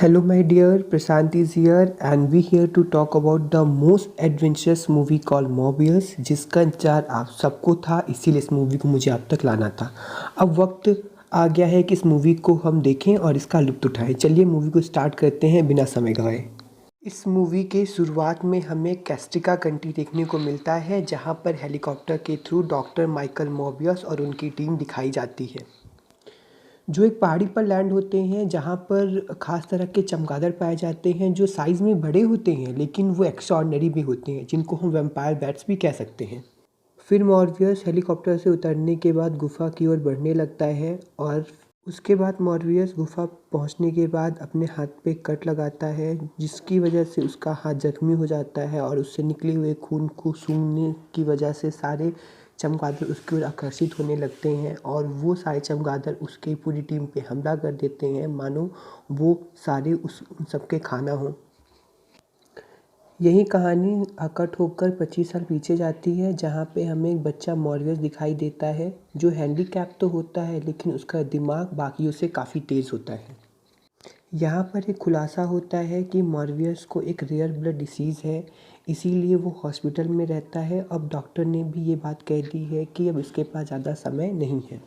Hello, my dear. Prashant is here, and we here to talk about the most adventurous movie called Morbius, जिसका इंतजार आप सबको था, इसीलिए इस मूवी को मुझे आप तक लाना था। अब वक्त आ गया है कि इस मूवी को हम देखें और इसका लुत्फ़ उठाएं। चलिए मूवी को स्टार्ट करते हैं बिना समय गंवाए। इस मूवी के शुरुआत में हमें कैस्टिका कंट्री देखने को मिलता है, जहां पर हेलीकॉप्टर के थ्रू डॉक्टर माइकल मोबियस और उनकी टीम दिखाई जाती है, जो एक पहाड़ी पर लैंड होते हैं, जहाँ पर ख़ास तरह के चमगादड़ पाए जाते हैं जो साइज़ में बड़े होते हैं, लेकिन वो एक्स्ट्राऑर्डिनरी भी होते हैं, जिनको हम वैम्पायर बैट्स भी कह सकते हैं। फिर मॉर्बियस हेलीकॉप्टर से उतरने के बाद गुफा की ओर बढ़ने लगता है, और उसके बाद मॉर्बियस गुफा पहुंचने के बाद अपने हाथ पे कट लगाता है, जिसकी वजह से उसका हाथ जख्मी हो जाता है और उससे निकले हुए खून को सूंघने की वजह से सारे चमगादड़ उसकी ओर आकर्षित होने लगते हैं, और वो सारे चमगादड़ उसकी पूरी टीम पे हमला कर देते हैं, मानो वो सारे उन सबके खाना हों। यही कहानी कट होकर 25 साल पीछे जाती है, जहाँ पे हमें एक बच्चा मॉर्बियस दिखाई देता है, जो हैंडीकैप तो होता है लेकिन उसका दिमाग बाकियों से काफ़ी तेज़ होता है। यहाँ पर एक खुलासा होता है कि मॉर्बियस को एक रेयर ब्लड डिसीज़ है, इसीलिए वो हॉस्पिटल में रहता है। अब डॉक्टर ने भी ये बात कह दी है कि अब इसके पास ज़्यादा समय नहीं है।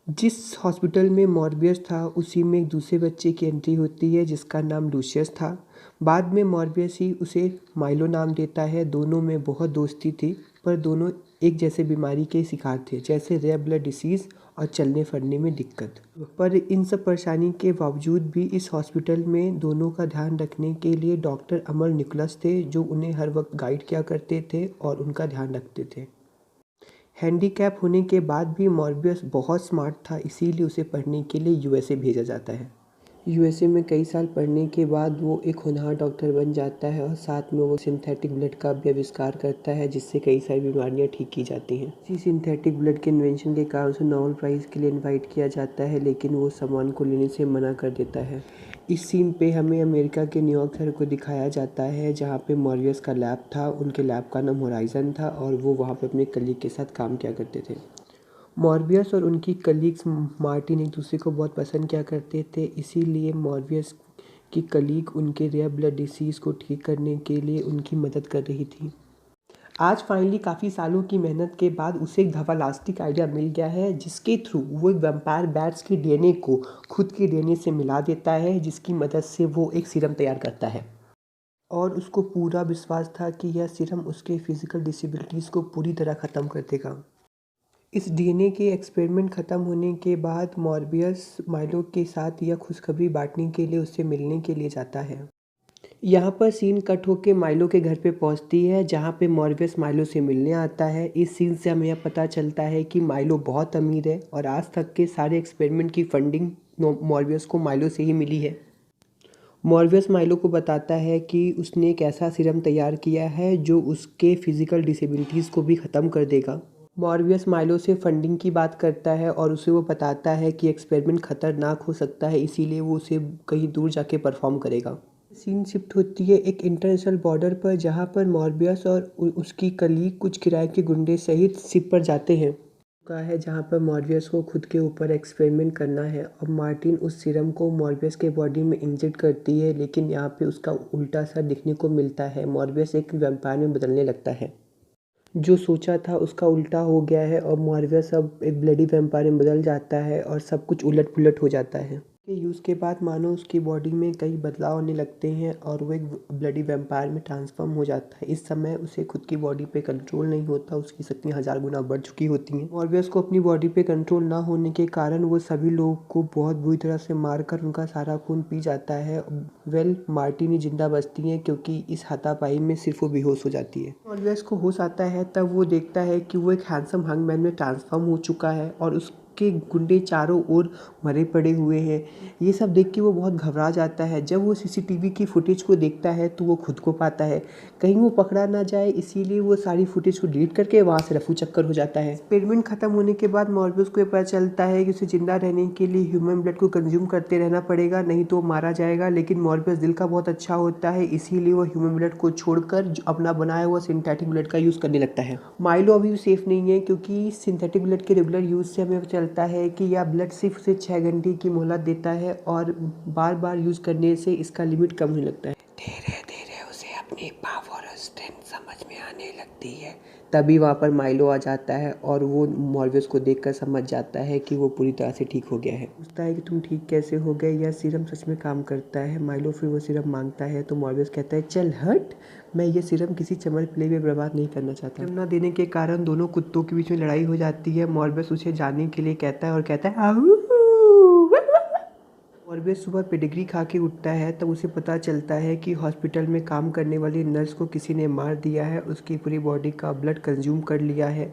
जिस हॉस्पिटल में मॉर्बियस था, उसी में एक दूसरे बच्चे की एंट्री होती है, जिसका नाम लूसियस था। बाद में मॉर्बियस ही उसे माइलो नाम देता है। दोनों में बहुत दोस्ती थी, पर दोनों एक जैसे बीमारी के शिकार थे, जैसे रेयर ब्लड डिसीज़ और चलने फिरने में दिक्कत। पर इन सब परेशानी के बावजूद भी इस हॉस्पिटल में दोनों का ध्यान रखने के लिए डॉक्टर अमर निकोलस थे, जो उन्हें हर वक्त गाइड किया करते थे और उनका ध्यान रखते थे। हैंडीकैप होने के बाद भी मॉर्बियस बहुत स्मार्ट था, इसीलिए उसे पढ़ने के लिए यूएसए भेजा जाता है। यूएसए में कई साल पढ़ने के बाद वो एक होनहार डॉक्टर बन जाता है, और साथ में वो सिंथेटिक ब्लड का भी आविष्कार करता है, जिससे कई सारी बीमारियां ठीक की जाती हैं। इसी सिंथेटिक ब्लड के इन्वेंशन के कारण उसे नोबेल प्राइज़ के लिए इनवाइट किया जाता है, लेकिन वो सामान को लेने से मना कर देता है। इस सीन पे हमें अमेरिका के न्यूयॉर्क शहर को दिखाया जाता है, जहाँ पे मॉर्बियस का लैब था। उनके लैब का नाम होराइज़न था, और वो वहाँ पे अपने कलीग के साथ काम किया करते थे। मॉर्बियस और उनकी कलीग्स मार्टिन एक दूसरे को बहुत पसंद किया करते थे, इसीलिए मॉर्बियस की कलीग उनके रेयर ब्लड डिसीज़ को ठीक करने के लिए उनकी मदद कर रही थी। आज फाइनली काफ़ी सालों की मेहनत के बाद उसे एक धवालास्टिक आइडिया मिल गया है, जिसके थ्रू वो एक वैम्पायर बैट्स के डीएनए को खुद के डीएनए से मिला देता है, जिसकी मदद से वो एक सीरम तैयार करता है। और उसको पूरा विश्वास था कि यह सीरम उसके फिजिकल डिसेबिलिटीज़ को पूरी तरह ख़त्म कर देगा। इस डीएनए के एक्सपेरिमेंट ख़त्म होने के बाद मॉर्बियस माइलो के साथ यह खुशखबरी बांटने के लिए उससे मिलने के लिए जाता है। यहाँ पर सीन कट होके माइलो के घर पे पहुँचती है, जहाँ पे मॉर्बियस माइलो से मिलने आता है। इस सीन से हमें यह पता चलता है कि माइलो बहुत अमीर है, और आज तक के सारे एक्सपेरिमेंट की फंडिंग मॉर्बियस को माइलो से ही मिली है। मॉर्बियस माइलो को बताता है कि उसने एक ऐसा सीरम तैयार किया है जो उसके फिजिकल डिसेबिलिटीज़ को भी ख़त्म कर देगा। मॉर्बियस माइलो से फंडिंग की बात करता है, और उसे वो बताता है कि एक्सपेरिमेंट ख़तरनाक हो सकता है, इसीलिए वो उसे कहीं दूर जाके परफॉर्म करेगा। सीन शिफ्ट होती है एक इंटरनेशनल बॉर्डर पर, जहाँ पर मॉर्बियस और उसकी कलीग कुछ किराए के गुंडे सहित शिप पर जाते हैं का है, जहाँ पर मॉर्बियस को खुद के ऊपर एक्सपेरिमेंट करना है। अब मार्टिन उस सीरम को मॉर्बियस के बॉडी में इंजेक्ट करती है, लेकिन यहाँ पे उसका उल्टा असर दिखने को मिलता है। मॉर्बियस एक वैम्पायर में बदलने लगता है। जो सोचा था उसका उल्टा हो गया है, और मॉर्बियस अब एक ब्लडी वैम्पायर में बदल जाता है, और सब कुछ उलट पुलट हो जाता है। के यूज़ के बाद मानो उसकी बॉडी में कई बदलाव होने लगते हैं, और वो एक ब्लडी वैम्पायर में ट्रांसफॉर्म हो जाता है। इस समय उसे खुद की बॉडी पे कंट्रोल नहीं होता, उसकी शक्तियाँ 1000 गुना बढ़ चुकी होती हैं। मॉर्बियस को अपनी बॉडी पे कंट्रोल ना होने के कारण वो सभी लोगों को बहुत बुरी तरह से मारकर उनका सारा खून पी जाता है। मार्टिन ही जिंदा बचती हैं, क्योंकि इस हाथापाई में सिर्फ वो बेहोश हो जाती है। मॉर्बियस को होश आता है, तब वो देखता है कि वो एक हैंडसम हंगमैन में ट्रांसफॉर्म हो चुका है, और उसके गुंडे चारों ओर मरे पड़े हुए हैं। ये सब देख के वो बहुत घबरा जाता है। जब वो सीसीटीवी की फुटेज को देखता है, तो वो खुद को पाता है, कहीं वो पकड़ा ना जाए, इसीलिए वो सारी फुटेज को डिलीट करके वहाँ से रफू चक्कर हो जाता है। एक्सपेरिमेंट खत्म होने के बाद मॉर्बियस को ये पता चलता है कि उसे जिंदा रहने के लिए ह्यूमन ब्लड को कंज्यूम करते रहना पड़ेगा, नहीं तो वो मारा जाएगा। लेकिन मॉर्बियस दिल का बहुत अच्छा होता है, इसीलिए वो ह्यूमन ब्लड को छोड़कर अपना बनाया हुआ सिंथेटिक ब्लड का यूज़ करने लगता है। माइलो अभी भी सेफ नहीं है, क्योंकि सिंथेटिक ब्लड के रेगुलर यूज़ से हमें पता करता है कि यह ब्लड सिर्फ उसे 6 घंटे की मोहलत देता है और बार बार यूज़ करने से इसका लिमिट कम होने लगता है। धीरे धीरे उसे अपनी पावर और स्ट्रेंथ समझ में आने लगती है। तभी वहाँ पर माइलो आ जाता है और वो मॉर्बियस को देखकर समझ जाता है कि वो पूरी तरह से ठीक हो गया है। पूछता है कि तुम ठीक कैसे हो गए, यह सीरम सच में काम करता है। माइलो फिर वो सीरम मांगता है तो मॉर्बियस कहता है चल हट, मैं ये सीरम किसी चमन प्ले में बर्बाद नहीं करना चाहता। सीरम न देने के कारण दोनों कुत्तों के बीच में लड़ाई हो जाती है। मॉर्बियस उसे जाने के लिए कहता है और कहता है आहू। मॉर्बियस सुबह पेडिग्री खा के उठता है तब उसे पता चलता है कि हॉस्पिटल में काम करने वाली नर्स को किसी ने मार दिया है, उसकी पूरी बॉडी का ब्लड कंज्यूम कर लिया है।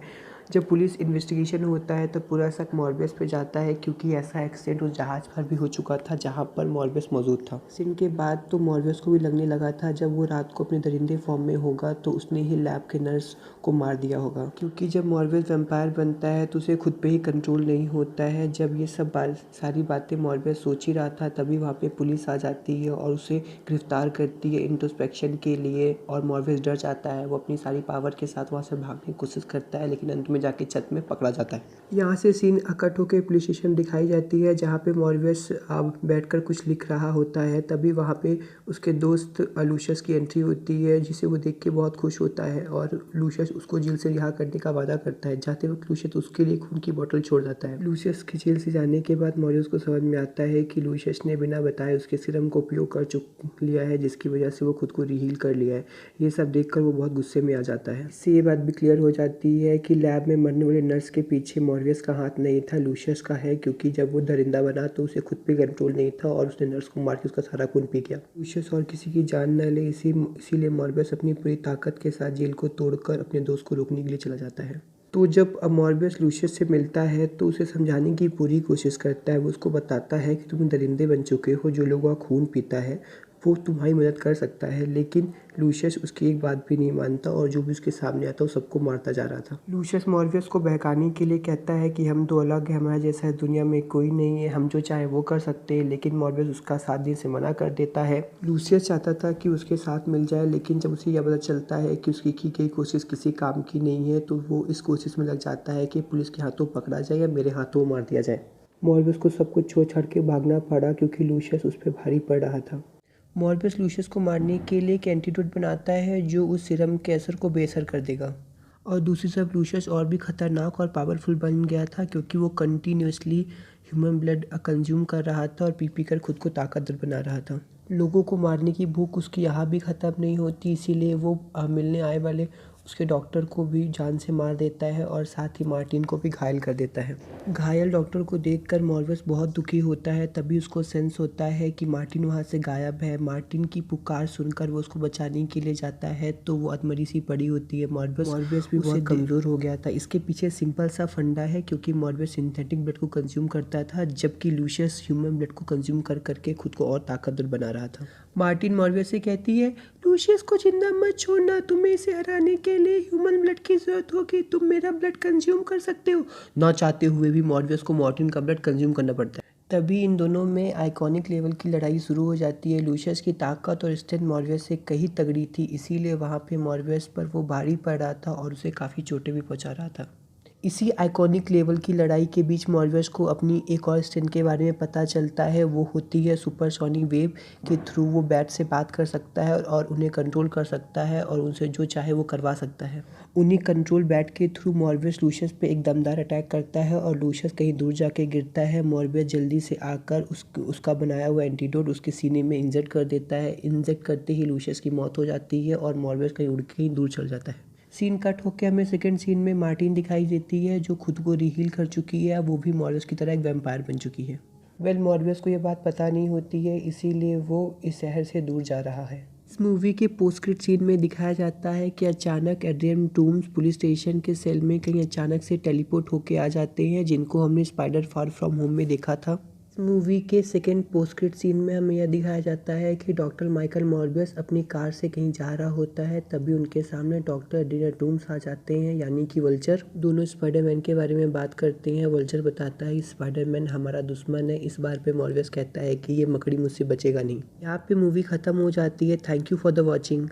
जब पुलिस इन्वेस्टिगेशन होता है तब पूरा शक मॉर्बियस पे जाता है क्योंकि ऐसा एक्सीडेंट उस जहाज़ पर भी हो चुका था जहाँ पर मॉर्बियस मौजूद था। सीन के बाद तो मॉर्बियस को भी लगने लगा था जब वो रात को अपने दरिंदे फॉर्म में होगा तो उसने ही लैब के नर्स को मार दिया होगा, क्योंकि जब मॉर्बियस वैम्पायर बनता है तो उसे खुद पे ही कंट्रोल नहीं होता है। जब ये सब सारी बातें मॉर्बियस सोच ही रहा था तभी वहाँ पे पुलिस आ जाती है और उसे गिरफ्तार करती है इंट्रोस्पेक्शन के लिए और मॉर्बियस डर जाता है। वो अपनी सारी पावर के साथ वहाँ से भागने की कोशिश करता है लेकिन अंत में जाके छत में पकड़ा जाता है। यहाँ से सीन अकट होकर पुलिस स्टेशन दिखाई जाती है जहाँ पे मॉर्बियस बैठकर कुछ लिख रहा होता है। तभी वहाँ पे उसके दोस्त लूशियस की एंट्री होती है जिसे वो देख के बहुत खुश होता है और लूशियस उसको जेल से रिहा करने का वादा करता है। जाते वक्त लूशियस उसके लिए खून की बोतल छोड़ जाता है। लूशियस के जेल से जाने के बाद मॉर्बियस को समझ में आता है कि लूशियस ने बिना बताए उसके सीरम को उपयोग कर चुक लिया है जिसकी वजह से वो खुद को रिहील कर लिया है। ये सब देखकर वो बहुत गुस्से में आ जाता है। इससे ये बात भी क्लियर हो जाती है कि लैब में मरने वाले नर्स के पीछे मॉर्बियस का हाथ नहीं था, लूशियस का है, क्योंकि जब वो दरिंदा बना तो उसे खुद पे कंट्रोल नहीं था और उसने नर्स को मार के उसका सारा खून पी गया। लूशियस और किसी की जान न ले इसीलिए मॉर्बियस अपनी पूरी ताकत के साथ जेल को तोड़कर अपने दोस्त को रोकने के लिए चला जाता है। तो जब मॉर्बियस लूशियस से मिलता है तो उसे समझाने की पूरी कोशिश करता है। वो उसको बताता है कि तुम दरिंदे बन चुके हो, जो लोगों का खून पीता है वो तुम्हारी मदद कर सकता है, लेकिन लूशियस उसकी एक बात भी नहीं मानता और जो भी उसके सामने आता वो सबको मारता जा रहा था। लूशियस मॉर्बियस को बहकाने के लिए कहता है कि हम तो अलग हैं, हमारे जैसा दुनिया में कोई नहीं है, हम जो चाहे वो कर सकते हैं, लेकिन मॉर्बियस उसका साथ देने से मना कर देता है। लूशियस चाहता था कि उसके साथ मिल जाए, लेकिन जब उसे यह पता चलता है कि उसकी की गई कोशिश किसी काम की नहीं है तो वो इस कोशिश में लग जाता है कि पुलिस के हाथों पकड़ा जाए या मेरे हाथों मार दिया जाए। मॉर्बियस को सब कुछ छोड़ छाड़ के भागना पड़ा क्योंकि लूशियस उस पर भारी पड़ रहा था। मॉर्बियस लूशियस को मारने के लिए एक एंटीडोट बनाता है जो उस सीरम के असर को बेअसर कर देगा और दूसरी तरफ लूशियस और भी खतरनाक और पावरफुल बन गया था क्योंकि वो कंटिन्यूसली ह्यूमन ब्लड कंज्यूम कर रहा था और पी कर खुद को ताकतवर बना रहा था। लोगों को मारने की भूख उसकी यहाँ भी ख़त्म नहीं होती, इसीलिए वो मिलने आए वाले उसके डॉक्टर को भी जान से मार देता है और साथ ही मार्टिन को भी घायल कर देता है। घायल डॉक्टर को देखकर मॉर्बियस बहुत दुखी होता है। तभी उसको सेंस होता है कि मार्टिन वहाँ से गायब है। मार्टिन की पुकार सुनकर वो उसको बचाने के लिए जाता है तो वो अधमरी सी पड़ी होती है। मॉर्बियस भी बहुत कमज़ोर हो गया था। इसके पीछे सिंपल सा फंडा है क्योंकि मॉर्बियस सिंथेटिक ब्लड को कंज्यूम करता था जबकि लूशियस ह्यूमन ब्लड को कंज्यूम कर करके खुद को और ताकतवर बना रहा था। मार्टिन मॉर्बियस से कहती है, लूशियस को जिंदा मत छोड़ना, तुम्हें इसे हराने के लिए ह्यूमन ब्लड की जरूरत होगी, तुम मेरा ब्लड कंज्यूम कर सकते हो। ना चाहते हुए भी मॉर्बियस को मार्टिन का ब्लड कंज्यूम करना पड़ता है। तभी इन दोनों में आइकॉनिक लेवल की लड़ाई शुरू हो जाती है। लूशियस की ताकत और स्ट्रेंथ मॉर्बियस से कहीं तगड़ी थी, इसीलिए वहाँ पे मॉर्बियस पर वो भारी पड़ रहा था और उसे काफ़ी चोटें भी पहुँचा रहा था। इसी आइकॉनिक लेवल की लड़ाई के बीच मॉर्बियस को अपनी एक और स्ट्रेंथ के बारे में पता चलता है। वो होती है सुपरसोनिक वेव के थ्रू वो बैट से बात कर सकता है और उन्हें कंट्रोल कर सकता है और उनसे जो चाहे वो करवा सकता है। उन्हीं कंट्रोल बैट के थ्रू मॉर्बियस लूशियस पे एक दमदार अटैक करता है और लूशियस कहीं दूर जाके गिरता है। मॉर्बियस जल्दी से आकर उसका बनाया हुआ एंटीडोट उसके सीने में इंजेक्ट कर देता है। इंजेक्ट करते ही लूशियस की मौत हो जाती है और मॉर्बियस कहीं उड़ के दूर चल जाता है। सीन कट होकर हमें सेकंड सीन में मार्टिन दिखाई देती है जो खुद को रिहील कर चुकी है। वो भी मॉर्बियस की तरह एक वैम्पायर बन चुकी है। मॉर्बियस को ये बात पता नहीं होती है, इसीलिए वो इस शहर से दूर जा रहा है। इस मूवी के पोस्ट क्रेडिट सीन में दिखाया जाता है कि अचानक एड्रियन टूम्स पुलिस स्टेशन के सेल में कहीं अचानक से टेलीपोर्ट होके आ जाते हैं, जिनको हमने स्पाइडर फार फ्रॉम होम में देखा था। मूवी के सेकेंड पोस्ट क्रेडिट सीन में हमें यह दिखाया जाता है कि डॉक्टर माइकल मॉर्बियस अपनी कार से कहीं जा रहा होता है। तभी उनके सामने डॉक्टर एड्रियन टूम्स आ जाते हैं, यानी कि वल्चर। दोनों स्पाइडरमैन के बारे में बात करते हैं। वल्चर बताता है स्पाइडरमैन हमारा दुश्मन है। इस बार पे मॉर्बियस कहता है कि ये मकड़ी मुझसे बचेगा नहीं। यहाँ पे मूवी खत्म हो जाती है। Thank you for the watching.